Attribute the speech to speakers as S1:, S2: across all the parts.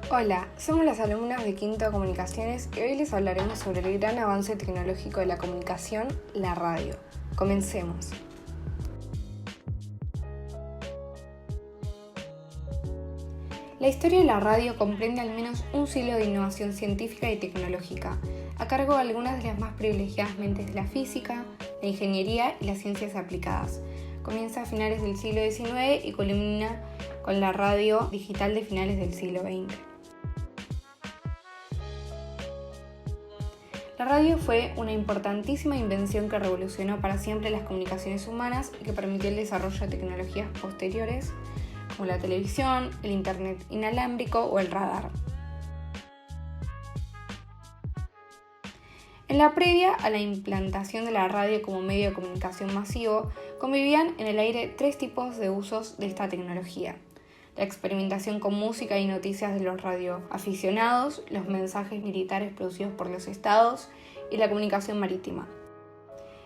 S1: Hola, somos las alumnas de Quinto Comunicaciones y hoy les hablaremos sobre el gran avance tecnológico de la comunicación, la radio. Comencemos. La historia de la radio comprende al menos un siglo de innovación científica y tecnológica, a cargo de algunas de las más privilegiadas mentes de la física, la ingeniería y las ciencias aplicadas. Comienza a finales del siglo XIX y culmina con la radio digital de finales del siglo XX. La radio fue una importantísima invención que revolucionó para siempre las comunicaciones humanas y que permitió el desarrollo de tecnologías posteriores como la televisión, el internet inalámbrico o el radar. En la previa a la implantación de la radio como medio de comunicación masivo, convivían en el aire tres tipos de usos de esta tecnología: la experimentación con música y noticias de los radioaficionados, los mensajes militares producidos por los estados y la comunicación marítima.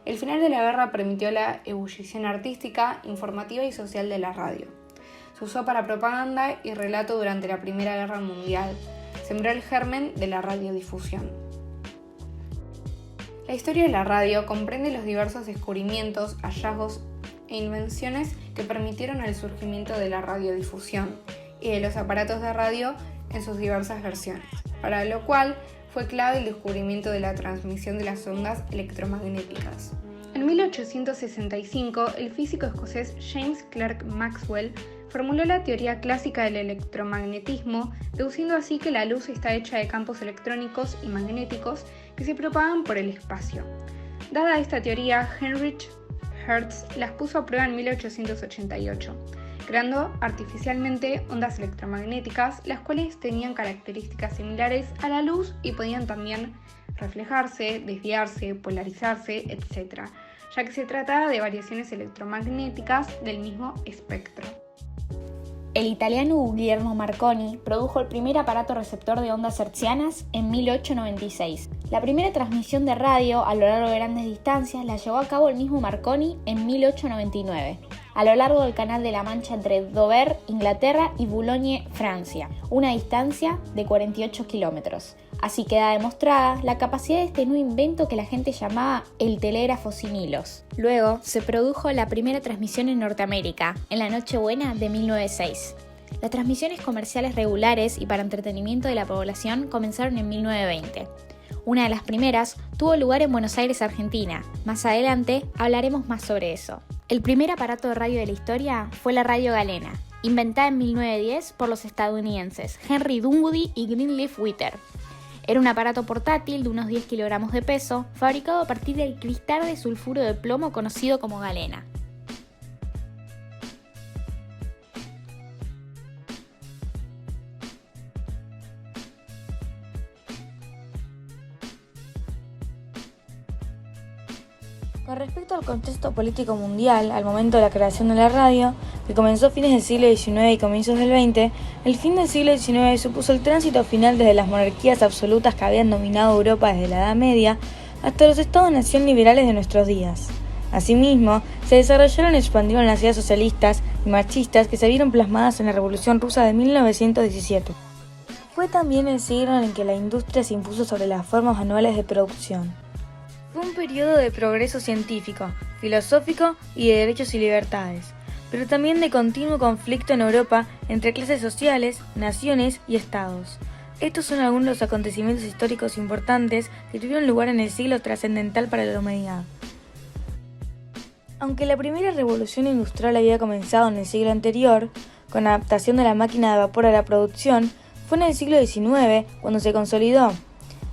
S1: El final de la guerra permitió la ebullición artística, informativa y social de la radio. Se usó para propaganda y relato durante la Primera Guerra Mundial. Sembró el germen de la radiodifusión. La historia de la radio comprende los diversos descubrimientos, hallazgos e invenciones que permitieron el surgimiento de la radiodifusión y de los aparatos de radio en sus diversas versiones, para lo cual fue clave el descubrimiento de la transmisión de las ondas electromagnéticas. En 1865, el físico escocés James Clerk Maxwell formuló la teoría clásica del electromagnetismo, deduciendo así que la luz está hecha de campos electrónicos y magnéticos que se propagan por el espacio. Dada esta teoría, Heinrich Hertz las puso a prueba en 1888, creando artificialmente ondas electromagnéticas, las cuales tenían características similares a la luz y podían también reflejarse, desviarse, polarizarse, etc., ya que se trataba de variaciones electromagnéticas del mismo espectro.
S2: El italiano Guglielmo Marconi produjo el primer aparato receptor de ondas hertzianas en 1896. La primera transmisión de radio a lo largo de grandes distancias la llevó a cabo el mismo Marconi en 1899, a lo largo del Canal de la Mancha entre Dover, Inglaterra, y Boulogne, Francia, una distancia de 48 kilómetros. Así queda demostrada la capacidad de este nuevo invento que la gente llamaba el telégrafo sin hilos. Luego se produjo la primera transmisión en Norteamérica, en la Nochebuena de 1906. Las transmisiones comerciales regulares y para entretenimiento de la población comenzaron en 1920. Una de las primeras tuvo lugar en Buenos Aires, Argentina. Más adelante hablaremos más sobre eso. El primer aparato de radio de la historia fue la radio galena, inventada en 1910 por los estadounidenses Henry Dunwoody y Greenleaf Whittier. Era un aparato portátil de unos 10 kilogramos de peso, fabricado a partir del cristal de sulfuro de plomo conocido como galena.
S3: Con respecto al contexto político mundial, al momento de la creación de la radio, que comenzó a fines del siglo XIX y comienzos del XX, el fin del siglo XIX supuso el tránsito final desde las monarquías absolutas que habían dominado Europa desde la Edad Media hasta los estados-nación liberales de nuestros días. Asimismo, se desarrollaron y expandieron las ideas socialistas y marxistas que se vieron plasmadas en la Revolución Rusa de 1917. Fue también el siglo en el que la industria se impuso sobre las formas manuales de producción. Fue un periodo de progreso científico, filosófico y de derechos y libertades, pero también de continuo conflicto en Europa entre clases sociales, naciones y estados. Estos son algunos de los acontecimientos históricos importantes que tuvieron lugar en el siglo trascendental para la humanidad. Aunque la primera revolución industrial había comenzado en el siglo anterior, con la adaptación de la máquina de vapor a la producción, fue en el siglo XIX cuando se consolidó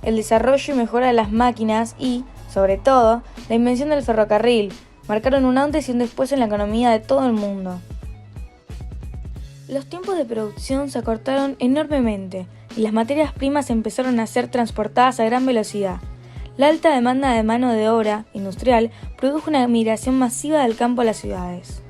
S3: el desarrollo y mejora de las máquinas y, sobre todo, la invención del ferrocarril marcaron un antes y un después en la economía de todo el mundo. Los tiempos de producción se acortaron enormemente y las materias primas empezaron a ser transportadas a gran velocidad. La alta demanda de mano de obra industrial produjo una migración masiva del campo a las ciudades.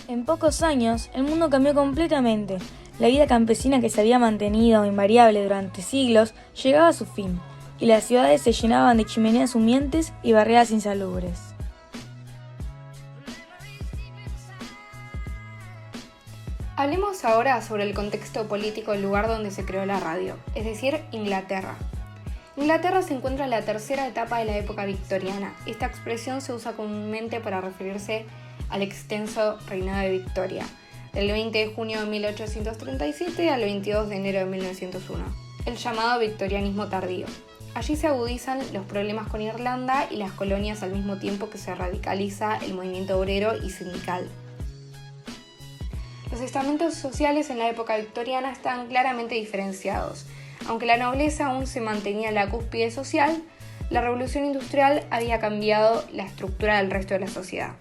S3: En pocos años, el mundo cambió completamente. La vida campesina que se había mantenido invariable durante siglos llegaba a su fin, y las ciudades se llenaban de chimeneas humeantes y barreras insalubres.
S1: Hablemos ahora sobre el contexto político del lugar donde se creó la radio, es decir, Inglaterra. Inglaterra se encuentra en la tercera etapa de la época victoriana. Esta expresión se usa comúnmente para referirse al extenso reinado de Victoria, del 20 de junio de 1837 al 22 de enero de 1901, el llamado victorianismo tardío. Allí se agudizan los problemas con Irlanda y las colonias al mismo tiempo que se radicaliza el movimiento obrero y sindical. Los estamentos sociales en la época victoriana están claramente diferenciados. Aunque la nobleza aún se mantenía en la cúspide social, la revolución industrial había cambiado la estructura del resto de la sociedad.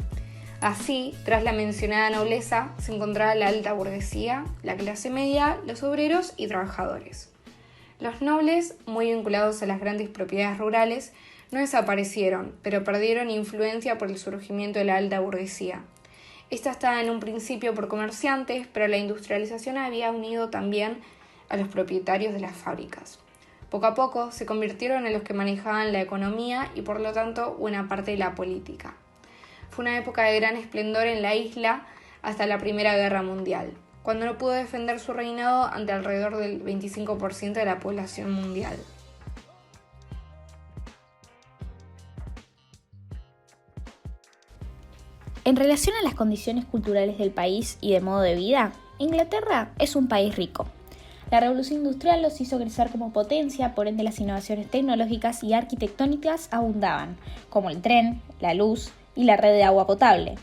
S1: Así, tras la mencionada nobleza, se encontraba la alta burguesía, la clase media, los obreros y trabajadores. Los nobles, muy vinculados a las grandes propiedades rurales, no desaparecieron, pero perdieron influencia por el surgimiento de la alta burguesía. Esta estaba en un principio por comerciantes, pero la industrialización había unido también a los propietarios de las fábricas. Poco a poco se convirtieron en los que manejaban la economía y por lo tanto buena parte de la política. Fue una época de gran esplendor en la isla hasta la Primera Guerra Mundial, cuando no pudo defender su reinado ante alrededor del 25% de la población mundial.
S2: En relación a las condiciones culturales del país y de modo de vida, Inglaterra es un país rico. La revolución industrial los hizo crecer como potencia, por ende las innovaciones tecnológicas y arquitectónicas abundaban, como el tren, la luz y la red de agua potable.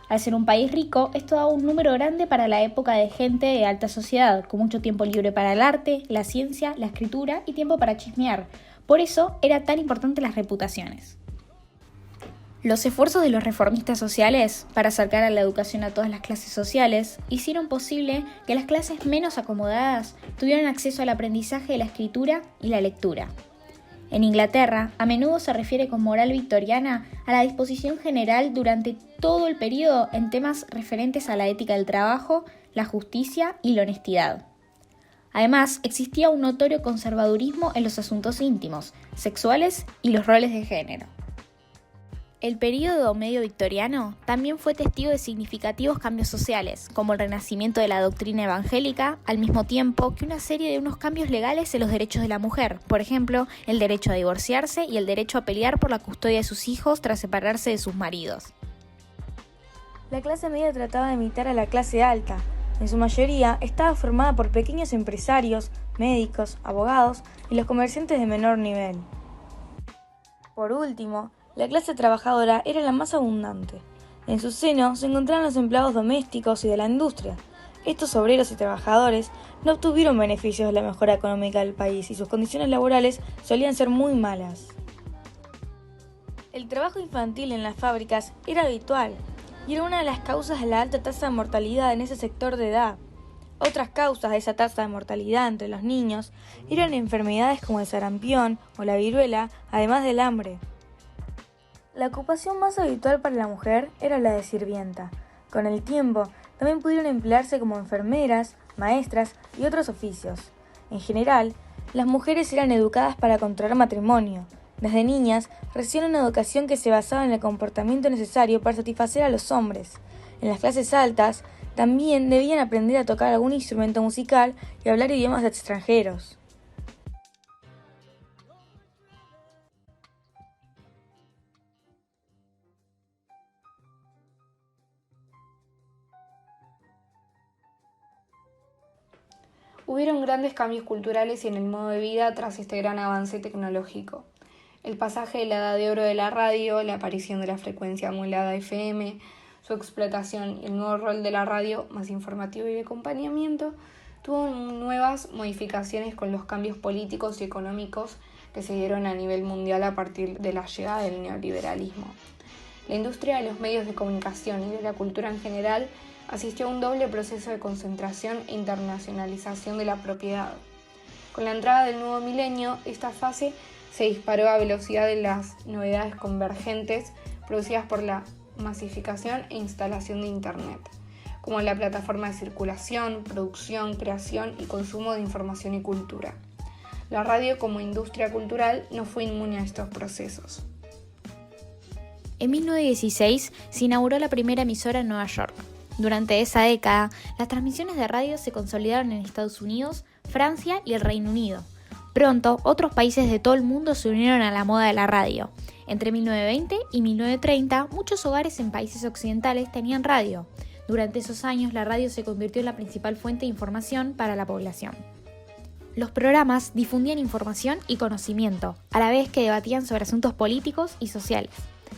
S2: Al ser un país rico, esto daba un número grande para la época de gente de alta sociedad, con mucho tiempo libre para el arte, la ciencia, la escritura y tiempo para chismear. Por eso era tan importante las reputaciones. Los esfuerzos de los reformistas sociales para acercar a la educación a todas las clases sociales hicieron posible que las clases menos acomodadas tuvieran acceso al aprendizaje de la escritura y la lectura. En Inglaterra, a menudo se refiere con moral victoriana a la disposición general durante todo el periodo en temas referentes a la ética del trabajo, la justicia y la honestidad. Además, existía un notorio conservadurismo en los asuntos íntimos, sexuales y los roles de género. El período medio victoriano también fue testigo de significativos cambios sociales, como el renacimiento de la doctrina evangélica, al mismo tiempo que una serie de unos cambios legales en los derechos de la mujer, por ejemplo, el derecho a divorciarse y el derecho a pelear por la custodia de sus hijos tras separarse de sus maridos.
S3: La clase media trataba de imitar a la clase alta. En su mayoría estaba formada por pequeños empresarios, médicos, abogados y los comerciantes de menor nivel. Por último, la clase trabajadora era la más abundante. En su seno se encontraban los empleados domésticos y de la industria. Estos obreros y trabajadores no obtuvieron beneficios de la mejora económica del país y sus condiciones laborales solían ser muy malas. El trabajo infantil en las fábricas era habitual y era una de las causas de la alta tasa de mortalidad en ese sector de edad. Otras causas de esa tasa de mortalidad entre los niños eran enfermedades como el sarampión o la viruela, además del hambre. La ocupación más habitual para la mujer era la de sirvienta. Con el tiempo, también pudieron emplearse como enfermeras, maestras y otros oficios. En general, las mujeres eran educadas para contraer matrimonio. Desde niñas, recibieron una educación que se basaba en el comportamiento necesario para satisfacer a los hombres. En las clases altas, también debían aprender a tocar algún instrumento musical y hablar idiomas extranjeros.
S1: Hubieron grandes cambios culturales y en el modo de vida tras este gran avance tecnológico. El pasaje de la edad de oro de la radio, la aparición de la frecuencia modulada FM, su explotación y el nuevo rol de la radio, más informativo y de acompañamiento, tuvo nuevas modificaciones con los cambios políticos y económicos que se dieron a nivel mundial a partir de la llegada del neoliberalismo. La industria de los medios de comunicación y de la cultura en general asistió a un doble proceso de concentración e internacionalización de la propiedad. Con la entrada del nuevo milenio, esta fase se disparó a velocidad de las novedades convergentes producidas por la masificación e instalación de Internet, como la plataforma de circulación, producción, creación y consumo de información y cultura. La radio como industria cultural no fue inmune a estos procesos.
S2: En 1916 se inauguró la primera emisora en Nueva York. Durante esa década, las transmisiones de radio se consolidaron en Estados Unidos, Francia y el Reino Unido. Pronto, otros países de todo el mundo se unieron a la moda de la radio. Entre 1920 y 1930, muchos hogares en países occidentales tenían radio. Durante esos años, la radio se convirtió en la principal fuente de información para la población. Los programas difundían información y conocimiento, a la vez que debatían sobre asuntos políticos y sociales.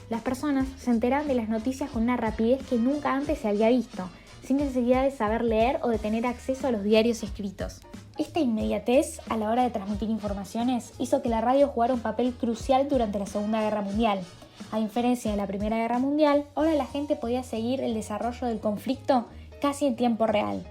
S2: Las personas se enteraban de las noticias con una rapidez que nunca antes se había visto, sin necesidad de saber leer o de tener acceso a los diarios escritos. Esta inmediatez a la hora de transmitir informaciones hizo que la radio jugara un papel crucial durante la Segunda Guerra Mundial. A diferencia de la Primera Guerra Mundial, ahora la gente podía seguir el desarrollo del conflicto casi en tiempo real.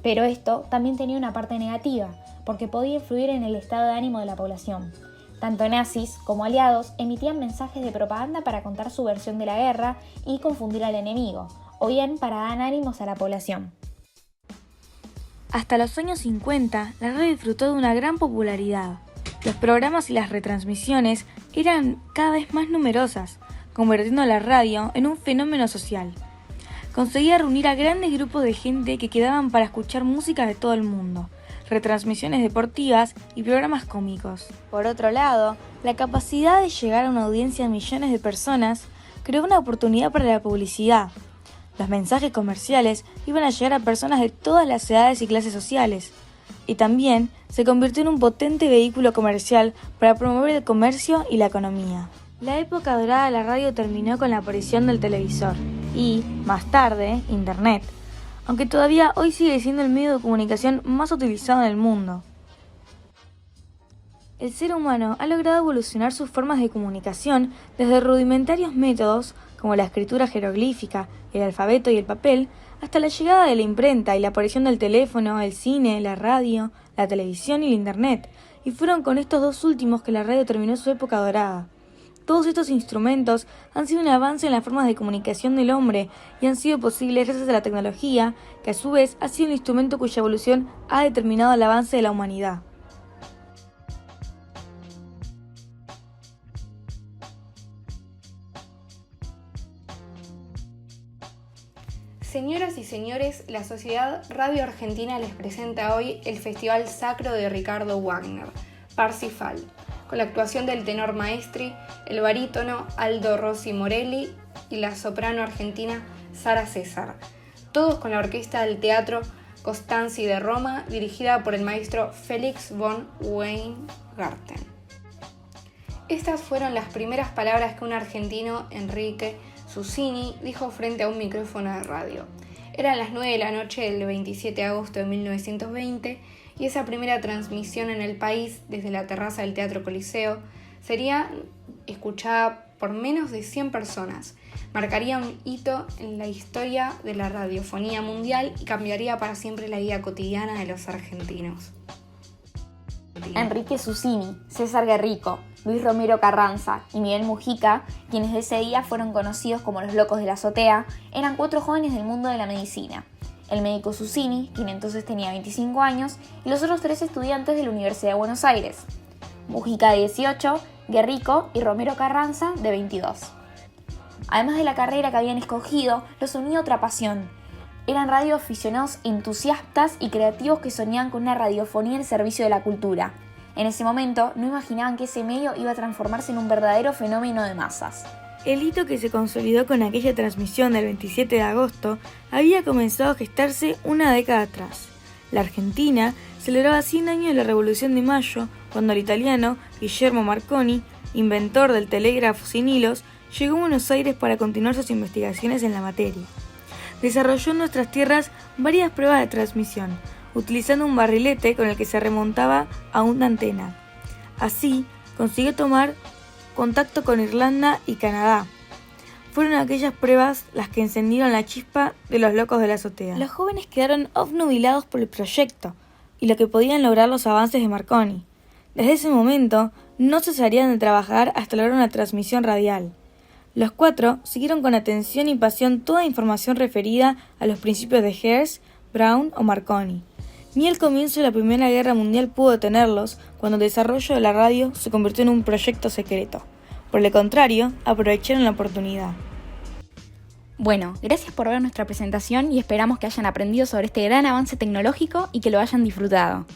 S2: Pero esto también tenía una parte negativa, porque podía influir en el estado de ánimo de la población. Tanto nazis como aliados emitían mensajes de propaganda para contar su versión de la guerra y confundir al enemigo, o bien para dar ánimos a la población.
S3: Hasta los años 50, la radio disfrutó de una gran popularidad. Los programas y las retransmisiones eran cada vez más numerosas, convirtiendo a la radio en un fenómeno social. Conseguía reunir a grandes grupos de gente que quedaban para escuchar música de todo el mundo, retransmisiones deportivas y programas cómicos. Por otro lado, la capacidad de llegar a una audiencia de millones de personas creó una oportunidad para la publicidad. Los mensajes comerciales iban a llegar a personas de todas las edades y clases sociales, y también se convirtió en un potente vehículo comercial para promover el comercio y la economía. La época dorada de la radio terminó con la aparición del televisor y, más tarde, Internet, aunque todavía hoy sigue siendo el medio de comunicación más utilizado en el mundo. El ser humano ha logrado evolucionar sus formas de comunicación desde rudimentarios métodos como la escritura jeroglífica, el alfabeto y el papel, hasta la llegada de la imprenta y la aparición del teléfono, el cine, la radio, la televisión y el internet, y fueron con estos dos últimos que la radio terminó su época dorada. Todos estos instrumentos han sido un avance en las formas de comunicación del hombre y han sido posibles gracias a la tecnología, que a su vez ha sido un instrumento cuya evolución ha determinado el avance de la humanidad.
S1: Señoras y señores, la Sociedad Radio Argentina les presenta hoy el Festival Sacro de Ricardo Wagner, Parsifal, con la actuación del tenor Maestri, el barítono Aldo Rossi Morelli y la soprano argentina Sara César, todos con la orquesta del Teatro Costanzi de Roma, dirigida por el maestro Felix von Weingarten. Estas fueron las primeras palabras que un argentino, Enrique Susini, dijo frente a un micrófono de radio. Eran las 9 de la noche del 27 de agosto de 1920 y esa primera transmisión en el país desde la terraza del Teatro Coliseo sería escuchada por menos de 100 personas. Marcaría un hito en la historia de la radiofonía mundial y cambiaría para siempre la vida cotidiana de los argentinos.
S2: Enrique Susini, César Guerrico, Luis Romero Carranza y Miguel Mujica, quienes ese día fueron conocidos como los locos de la azotea, eran 4 jóvenes del mundo de la medicina. El médico Susini, quien entonces tenía 25 años, y los otros 3 estudiantes de la Universidad de Buenos Aires. Mujica de 18, Guerrico y Romero Carranza de 22. Además de la carrera que habían escogido, los unía otra pasión. Eran radioaficionados entusiastas y creativos que soñaban con una radiofonía al servicio de la cultura. En ese momento no imaginaban que ese medio iba a transformarse en un verdadero fenómeno de masas.
S3: El hito que se consolidó con aquella transmisión del 27 de agosto había comenzado a gestarse una década atrás. La Argentina celebraba 100 años de la Revolución de Mayo, cuando el italiano Guillermo Marconi, inventor del telégrafo sin hilos, llegó a Buenos Aires para continuar sus investigaciones en la materia. Desarrolló en nuestras tierras varias pruebas de transmisión, utilizando un barrilete con el que se remontaba a una antena. Así, consiguió tomar contacto con Irlanda y Canadá. Fueron aquellas pruebas las que encendieron la chispa de los locos de la azotea. Los jóvenes quedaron obnubilados por el proyecto y lo que podían lograr los avances de Marconi. Desde ese momento, no cesarían de trabajar hasta lograr una transmisión radial. Los 4 siguieron con atención y pasión toda información referida a los principios de Hertz, Brown o Marconi. Ni el comienzo de la Primera Guerra Mundial pudo detenerlos cuando el desarrollo de la radio se convirtió en un proyecto secreto. Por el contrario, aprovecharon la oportunidad.
S2: Bueno, gracias por ver nuestra presentación y esperamos que hayan aprendido sobre este gran avance tecnológico y que lo hayan disfrutado.